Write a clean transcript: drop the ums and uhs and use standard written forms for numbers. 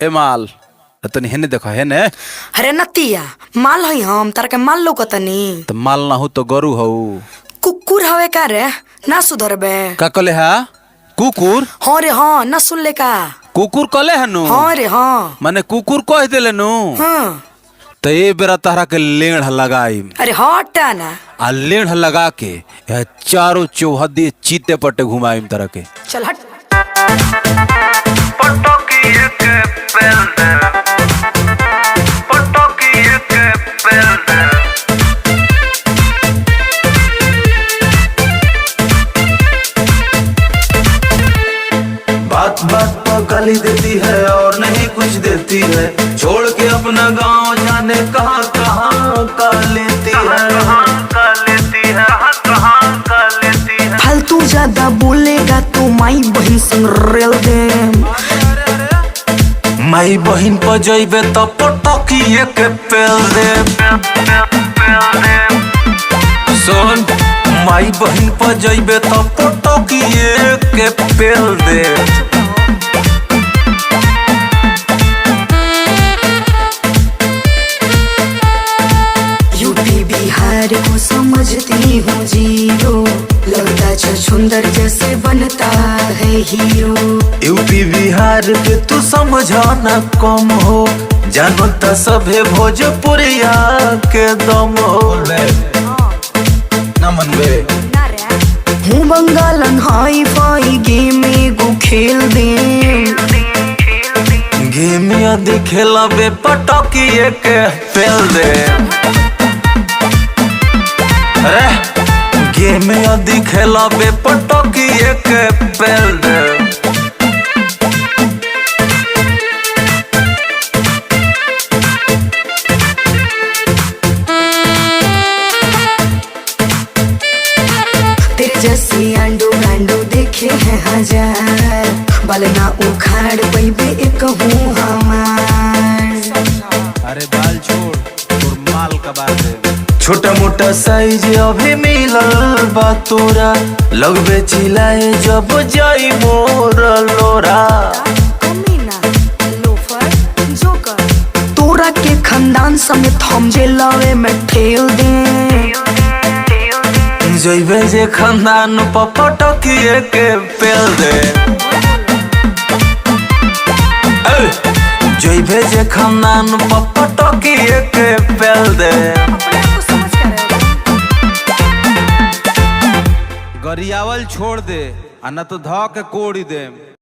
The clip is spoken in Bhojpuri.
ए माल तनी हेने देखो हेने। अरे नतिया माल हई हम तारा के माल लौकतनी। तो माल ना हो तो गरु हो। कुकुर हवे का रे ना सुधरबे। का कले है कुकुर? हाँ रे हाँ ना सुन ले का कुकुर कले है नु। हाँ रे हाँ माने कुकुर कह देले नु। हाँ तो ये बेरा तारा के लेढ़ लगाई। अरे हटा ना आ लेढ़ लगा के चारों चौहदी चीते पट्टे घुमाई तरह के। चल हट। बात बात पर गाली देती है और नहीं कुछ देती है, छोड़ के अपना गांव जाने कहाँ कहाँ का लेती है। फालतू ज्यादा बोलेगा तो माई बहन संग रेल दे। माई बहन पर जइबे तो पटकिए के पेल दे। सुन माई बहन पर जइबे तो पटकिए के पेल दे। यूपी बिहार को समझती हूँ जीरो, लगता छछुंदर जैसे बनता है हीरो। यूपी बिहार के तू समझाना कम हो, जानता सभे भोजपुरिया के दम हो। नमन बे हूँ बंगालन हाई फाई गेम एगो खेल दे। गेम यदि खेलबे पटकिए के पेल दे। अरे गेम यदि खेलबे पटकिए के पेल दे। तेरे जैसे आंडो गांडो देखे हैं हजार, बाल ना उखाड़ पैबे एक हूँ हमार। अरे बाल छोड़ और माल का बात है। छोटा मोटा साइज अभी मिलल बा तोरा, लगबे चिल्लाए जब जाई मोर लोरा। तोरा के खानदान समेत हम जेलवे में ठेल दे। जइबे जे खानदान पर पटकिए के पेल दे। जइबे जे खानदान पर पटकिए के पेल दे। गरियावल छोड़ दे आ न तो ध के कोड़ी दे।